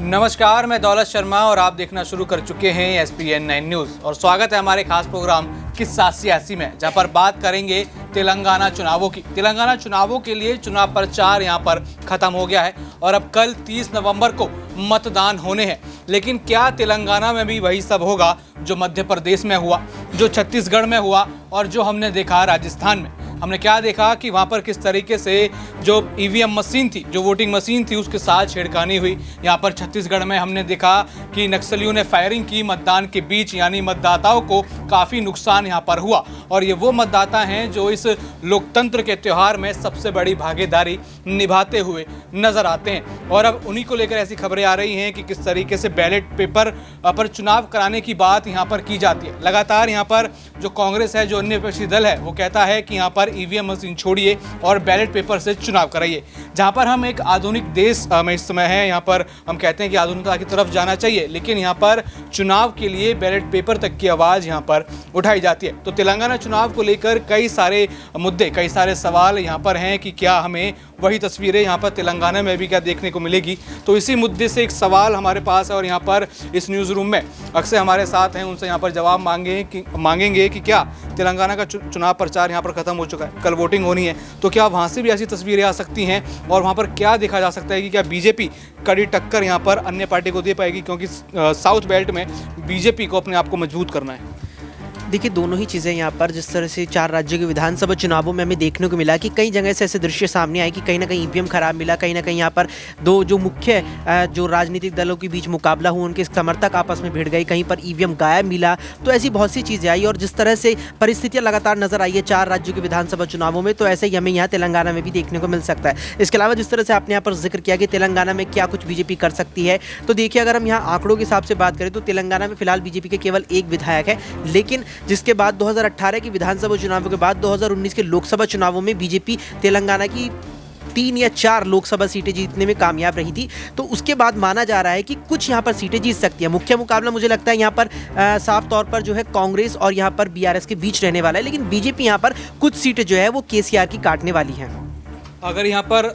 नमस्कार, मैं दौलत शर्मा और आप देखना शुरू कर चुके हैं SPN 9 न्यूज़ और स्वागत है हमारे खास प्रोग्राम किस्सा सियासी में, जहां पर बात करेंगे तेलंगाना चुनावों की। तेलंगाना चुनावों के लिए चुनाव प्रचार यहां पर खत्म हो गया है और अब कल 30 नवंबर को मतदान होने हैं। लेकिन क्या तेलंगाना में भी वही सब होगा जो मध्य प्रदेश में हुआ, जो छत्तीसगढ़ में हुआ और जो हमने देखा राजस्थान में? हमने क्या देखा कि वहाँ पर किस तरीके से जो EVM मशीन थी, जो वोटिंग मशीन थी, उसके साथ छेड़खानी हुई। यहाँ पर छत्तीसगढ़ में हमने देखा कि नक्सलियों ने फायरिंग की मतदान के बीच, यानी मतदाताओं को काफ़ी नुकसान यहाँ पर हुआ। और ये वो मतदाता हैं जो इस लोकतंत्र के त्यौहार में सबसे बड़ी भागीदारी निभाते हुए नजर आते हैं। और अब उन्हीं को लेकर ऐसी खबरें आ रही हैं कि किस तरीके से बैलेट पेपर पर चुनाव कराने की बात यहाँ पर की जाती है। लगातार यहाँ पर जो कांग्रेस है, जो अन्य विपक्षी दल है, वो कहता है कि यहाँ पर EVM मशीन छोड़िए और बैलेट पेपर से चुनाव कराइए। जहां पर हम एक आधुनिक देश में इस समय है, यहां पर हम कहते हैं कि आधुनिकता की तरफ जाना चाहिए, लेकिन यहां पर चुनाव के लिए बैलेट पेपर तक की आवाज़ यहां पर उठाई जाती है। तो तेलंगाना चुनाव को लेकर कई सारे मुद्दे, कई सारे सवाल यहां पर हैं कि क्या हमें वही तस्वीरें यहां पर तेलंगाना में भी क्या देखने को मिलेगी। तो इसी मुद्दे से एक सवाल हमारे पास है और यहां पर इस न्यूज़ रूम में अक्सर हमारे साथ हैं, उनसे यहां पर जवाब मांगेंगे कि क्या तेलंगाना का चुनाव प्रचार यहां पर खत्म हो चुका है, कल वोटिंग होनी है, तो क्या वहां से भी ऐसी तस्वीरें आ सकती हैं और वहां पर क्या देखा जा सकता है कि क्या बीजेपी कड़ी टक्कर यहां पर अन्य पार्टी को दे पाएगी, क्योंकि साउथ बेल्ट में बीजेपी को अपने आप को मजबूत करना है। देखिए, दोनों ही चीज़ें यहाँ पर जिस तरह से 4 राज्यों के विधानसभा चुनावों में हमें देखने को मिला कि कई जगह से ऐसे दृश्य सामने आए कि कहीं ना कहीं EVM खराब मिला, कहीं ना कहीं यहाँ पर दो जो मुख्य जो राजनीतिक दलों के बीच मुकाबला हुआ, उनके समर्थक आपस में भिड़ गए, कहीं पर EVM गायब मिला। तो ऐसी बहुत सी चीज़ें आई और जिस तरह से परिस्थितियाँ लगातार नजर आई है 4 राज्यों के विधानसभा चुनावों में, तो ऐसे ही हमें यहाँ तेलंगाना में भी देखने को मिल सकता है। इसके अलावा जिस तरह से आपने यहाँ पर जिक्र किया कि तेलंगाना में क्या कुछ बीजेपी कर सकती है, तो देखिए, अगर हम यहाँ आंकड़ों के हिसाब से बात करें तो तेलंगाना में फिलहाल बीजेपी के केवल 1 विधायक है, लेकिन जिसके बाद 2018 के विधानसभा चुनावों के बाद 2019 के लोकसभा चुनावों में बीजेपी तेलंगाना की 3 या 4 लोकसभा सीटें जीतने में कामयाब रही थी। तो उसके बाद माना जा रहा है कि कुछ यहाँ पर सीटें जीत सकती है। मुख्य मुकाबला मुझे लगता है यहाँ पर साफ तौर पर जो है कांग्रेस और यहाँ पर BRS के बीच रहने वाला है, लेकिन बीजेपी यहाँ पर कुछ सीटें जो है वो KCR की काटने वाली हैं। अगर यहाँ पर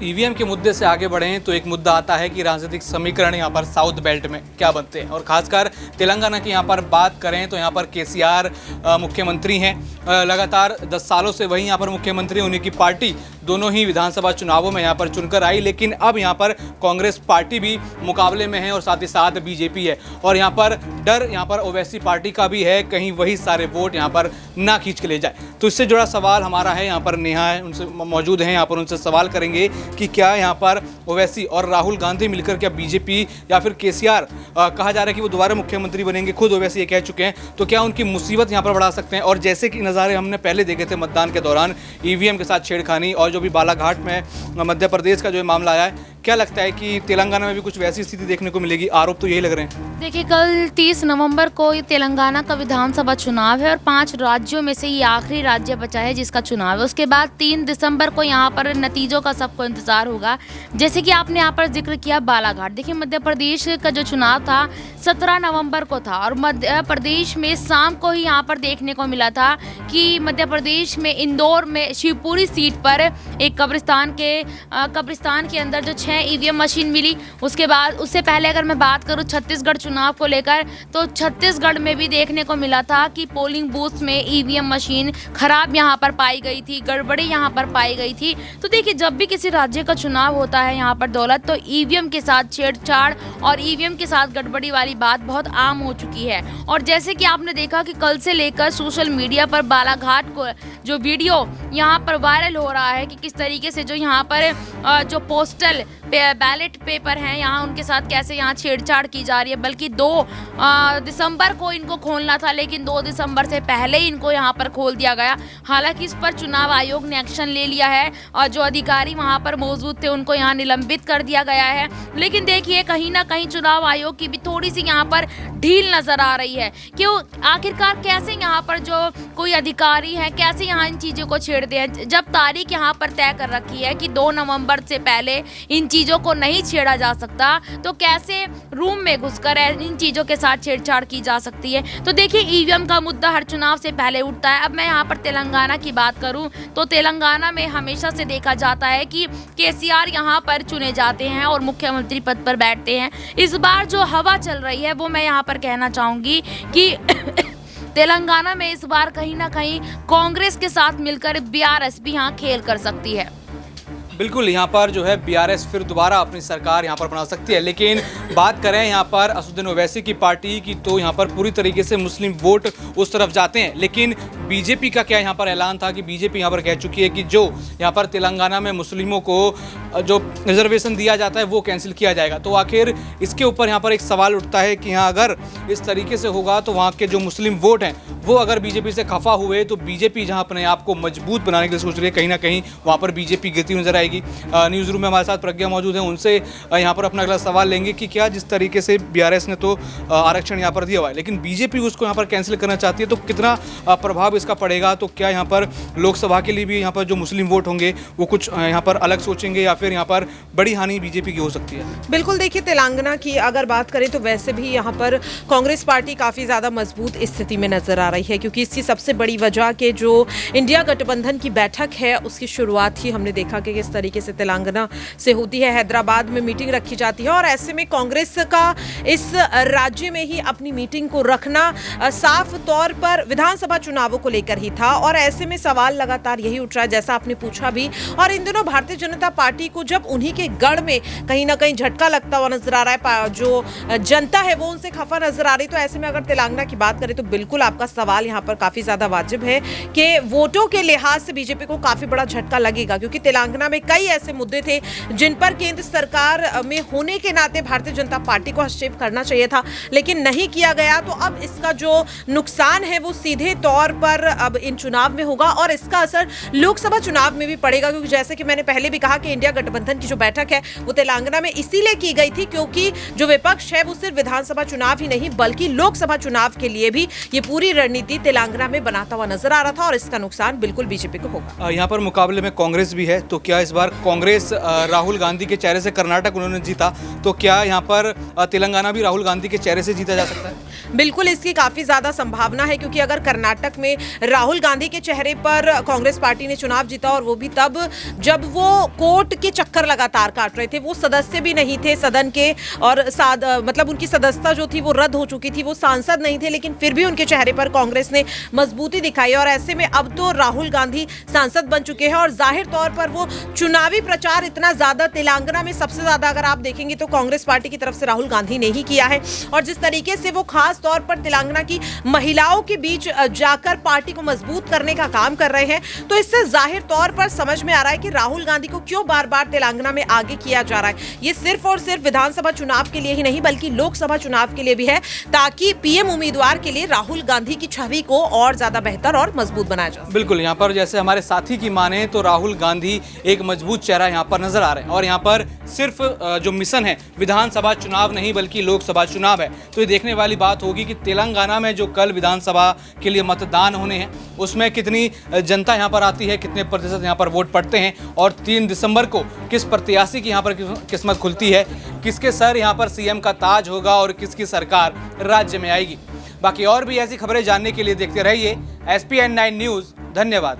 EVM के मुद्दे से आगे बढ़ें तो एक मुद्दा आता है कि राजनीतिक समीकरण यहाँ पर साउथ बेल्ट में क्या बनते हैं, और खासकर तेलंगाना की यहाँ पर बात करें तो यहाँ पर KCR मुख्यमंत्री हैं, लगातार 10 सालों से वही यहाँ पर मुख्यमंत्री, उन्हीं की पार्टी दोनों ही विधानसभा चुनावों में यहाँ पर चुनकर आई। लेकिन अब यहाँ पर कांग्रेस पार्टी भी मुकाबले में है और साथ ही साथ बीजेपी है, और यहाँ पर डर यहाँ पर ओवैसी पार्टी का भी है, कहीं वही सारे वोट यहाँ पर ना खींच के ले जाए। तो इससे जुड़ा सवाल हमारा है, यहाँ पर नेहा है, उनसे मौजूद हैं, यहाँ पर उनसे सवाल करेंगे कि क्या यहाँ पर ओवैसी और राहुल गांधी मिलकर क्या बीजेपी या फिर KCR कहा जा रहा है कि वो दोबारा मुख्यमंत्री बनेंगे, खुद ओवैसी ये कह चुके हैं, तो क्या उनकी मुसीबत यहाँ पर बढ़ा सकते हैं? और जैसे कि नज़ारे हमने पहले देखे थे मतदान के दौरान, EVM के साथ छेड़खानी और जो भी बालाघाट में मध्य प्रदेश का जो मामला आया है, क्या लगता है कि तेलंगाना में भी कुछ वैसी स्थिति देखने को मिलेगी? आरोप तो यही लग रहे हैं। देखिए, कल 30 नवंबर को ये तेलंगाना का विधानसभा चुनाव है और 5 राज्यों में से ये आखिरी राज्य बचा है जिसका चुनाव है। उसके बाद 3 दिसंबर को यहाँ पर नतीजों का सबको इंतजार होगा। जैसे कि आपने यहाँ पर जिक्र किया बालाघाट, देखिए मध्य प्रदेश का जो चुनाव था 17 नवंबर को था और मध्य प्रदेश में शाम को ही यहाँ पर देखने को मिला था कि मध्य प्रदेश में इंदौर में शिवपुरी सीट पर एक कब्रिस्तान के अंदर जो 6 EVM मशीन मिली। उसके बाद उससे पहले अगर मैं बात करूं छत्तीसगढ़ चुनाव को लेकर, तो छत्तीसगढ़ में भी देखने को मिला था कि पोलिंग बूथ में EVM मशीन खराब यहां पर पाई गई थी, गड़बड़ी यहां पर पाई गई थी। तो देखिए, जब भी किसी राज्य का चुनाव होता है यहां पर दौलत, तो EVM के साथ छेड़छाड़ और EVM के साथ गड़बड़ी वाली बात बहुत आम हो चुकी है। और जैसे कि आपने देखा कि कल से लेकर सोशल मीडिया पर बालाघाट को जो वीडियो यहाँ पर वायरल हो रहा है कि किस तरीके से जो यहाँ पर जो पोस्टल बैलेट पेपर हैं यहाँ उनके साथ कैसे यहाँ छेड़छाड़ की जा रही है। बल्कि 2 दिसंबर को इनको खोलना था, लेकिन 2 दिसंबर से पहले ही इनको यहाँ पर खोल दिया गया। हालांकि इस पर चुनाव आयोग ने एक्शन ले लिया है और जो अधिकारी वहाँ पर मौजूद थे उनको यहाँ निलंबित कर दिया गया है। लेकिन देखिए, कहीं ना कहीं चुनाव आयोग की भी थोड़ी सी यहाँ पर ढील नजर आ रही है कि वो आखिरकार कैसे यहाँ पर जो कोई अधिकारी है कैसे यहाँ इन चीज़ों को छेड़ते हैं, जब तारीख यहाँ पर तय कर रखी है कि 2 नवंबर से पहले इन चीज़ों को नहीं छेड़ा जा सकता तो कैसे रूम में घुसकर इन चीज़ों के साथ छेड़छाड़ की जा सकती है। तो देखिए ईवीएम का मुद्दा हर चुनाव से पहले उठता है। अब मैं यहाँ पर तेलंगाना की बात करूँ तो तेलंगाना में हमेशा से देखा जाता है कि केसीआर यहाँ पर चुने जाते हैं और मुख्यमंत्री पद पर बैठते हैं। इस बार जो हवा चल रही है वो मैं यहाँ पर कहना चाहूँगी कि तेलंगाना में इस बार कहीं ना कहीं कांग्रेस के साथ मिलकर बीआरएस भी यहाँ खेल कर सकती है। बिल्कुल, यहाँ पर जो है बीआरएस फिर दोबारा अपनी सरकार यहाँ पर बना सकती है। लेकिन बात करें यहाँ पर असदुद्दीन ओवैसी की पार्टी की तो यहाँ पर पूरी तरीके से मुस्लिम वोट उस तरफ जाते हैं। लेकिन बीजेपी का क्या यहाँ पर ऐलान था कि बीजेपी यहाँ पर कह चुकी है कि जो यहाँ पर तेलंगाना में मुस्लिमों को जो रिजर्वेशन दिया जाता है वो कैंसिल किया जाएगा। तो आखिर इसके ऊपर यहाँ पर एक सवाल उठता है कि यहाँ अगर इस तरीके से होगा तो वहाँ के जो मुस्लिम वोट हैं वो अगर बीजेपी से खफा हुए तो बीजेपी जहाँ अपने आप को मजबूत बनाने के लिए सोच रही है, कहीं ना कहीं वहाँ पर बीजेपी गिरती नजर आएगी। न्यूज़ रूम में हमारे साथ प्रज्ञा मौजूद हैं, उनसे यहाँ पर अपना अगला सवाल लेंगे कि क्या जिस तरीके से बीआरएस ने तो आरक्षण यहाँ पर दिया हुआ है लेकिन बीजेपी उसको यहाँ पर कैंसिल करना चाहती है तो कितना प्रभाव इसका पड़ेगा। तो क्या यहाँ पर लोकसभा के लिए भी यहाँ पर जो मुस्लिम वोट होंगे वो कुछ यहाँ पर अलग सोचेंगे या फिर यहाँ पर बड़ी हानि बीजेपी की हो सकती है? बिल्कुल, देखिए तेलंगाना की अगर बात करें तो वैसे भी यहाँ पर कांग्रेस पार्टी काफ़ी ज़्यादा मजबूत स्थिति में नजर आ रही है क्योंकि इसकी सबसे बड़ी वजह के जो इंडिया गठबंधन की बैठक है उसकी शुरुआत ही हमने देखा कि किस तरीके से तेलंगाना से होती है। हैदराबाद में मीटिंग रखी जाती है और ऐसे में कांग्रेस का इस राज्य में ही अपनी मीटिंग को रखना साफ तौर पर विधानसभा चुनावों को लेकर ही था और ऐसे में सवाल लगातार यही उठ रहा है जैसा आपने पूछा भी। और इन दिनों भारतीय जनता पार्टी को जब उन्हीं के गढ़ में कहीं ना कहीं झटका लगता हुआ नजर आ रहा है, जो जनता है वो उनसे खफा नजर आ रही, तो ऐसे में अगर तेलंगाना की बात करें तो बिल्कुल आपका सवाल यहाँ पर काफी ज्यादा वाजिब है कि वोटों के लिहाज से बीजेपी को काफी बड़ा झटका लगेगा क्योंकि तेलंगाना में कई ऐसे मुद्दे थे जिन पर केंद्र सरकार में होने के नाते भारतीय जनता पार्टी को हस्तक्षेप करना चाहिए था लेकिन नहीं किया गया। तो अब इसका जो नुकसान है वो सीधे तौर पर अब इन चुनाव में होगा और इसका असर लोकसभा चुनाव में भी पड़ेगा क्योंकि जैसे कि मैंने पहले भी कहा कि इंडिया गठबंधन की जो बैठक है वो तेलंगाना में इसीलिए की गई थी क्योंकि जो विपक्ष है वो सिर्फ विधानसभा चुनाव ही नहीं बल्कि लोकसभा चुनाव के लिए भी ये पूरी रणनीति तेलंगाना में बनाता हुआ नजर आ रहा था और इसका नुकसान बिल्कुल बीजेपी को होगा। यहाँ पर मुकाबले में कांग्रेस भी है तो क्या इस बार कांग्रेस राहुल गांधी के चेहरे से कर्नाटक उन्होंने जीता तो क्या यहाँ पर तेलंगाना भी राहुल गांधी के चेहरे से जीता जा सकता है? बिल्कुल, इसकी काफी ज्यादा संभावना है क्योंकि अगर कर्नाटक में राहुल गांधी के चेहरे पर कांग्रेस पार्टी ने चुनाव जीता और वो भी तब जब वो कोर्ट के चक्कर लगातार काट रहे थे, वो सदस्य भी नहीं थे सदन के और मतलब उनकी सदस्यता जो थी वो रद्द हो चुकी थी, वो सांसद नहीं थे लेकिन फिर भी उनके चेहरे पर कांग्रेस ने मजबूती दिखाई और ऐसे में अब तो राहुल गांधी सांसद बन चुके हैं और जाहिर तौर पर वो चुनावी प्रचार इतना ज्यादा तेलंगाना में सबसे ज्यादा अगर आप देखेंगे तो कांग्रेस पार्टी की तरफ से राहुल गांधी ने ही किया है और जिस तरीके से वो खास तौर पर तेलंगाना की महिलाओं के बीच जाकर पार्टी को मजबूत करने का काम कर रहे हैं तो इससे जाहिर तौर पर समझ में आ रहा है कि राहुल गांधी को क्यों बार बार तेलंगाना में आगे किया जा रहा है। ये सिर्फ और सिर्फ विधानसभा चुनाव के लिए ही नहीं बल्कि लोकसभा चुनाव के लिए भी है ताकि पीएम उम्मीदवार के लिए राहुल गांधी की छवि को और ज्यादा बेहतर और मजबूत बनाया जाए। बिल्कुल, यहाँ पर जैसे हमारे साथी की माने तो राहुल गांधी एक मजबूत चेहरा यहाँ पर नजर आ रहे हैं और यहाँ पर सिर्फ जो मिशन है विधानसभा चुनाव नहीं बल्कि लोकसभा चुनाव है। तो ये देखने वाली बात होगी कि तेलंगाना में जो कल विधानसभा के लिए मतदान होने हैं उसमें कितनी जनता यहाँ पर आती है, कितने प्रतिशत यहाँ पर वोट पड़ते हैं और 3 दिसंबर को किस प्रत्याशी की यहाँ पर किस्मत खुलती है, किसके सर यहाँ पर सीएम का ताज होगा और किसकी सरकार राज्य में आएगी। बाकी और भी ऐसी खबरें जानने के लिए देखते रहिए SPN9 न्यूज़। धन्यवाद।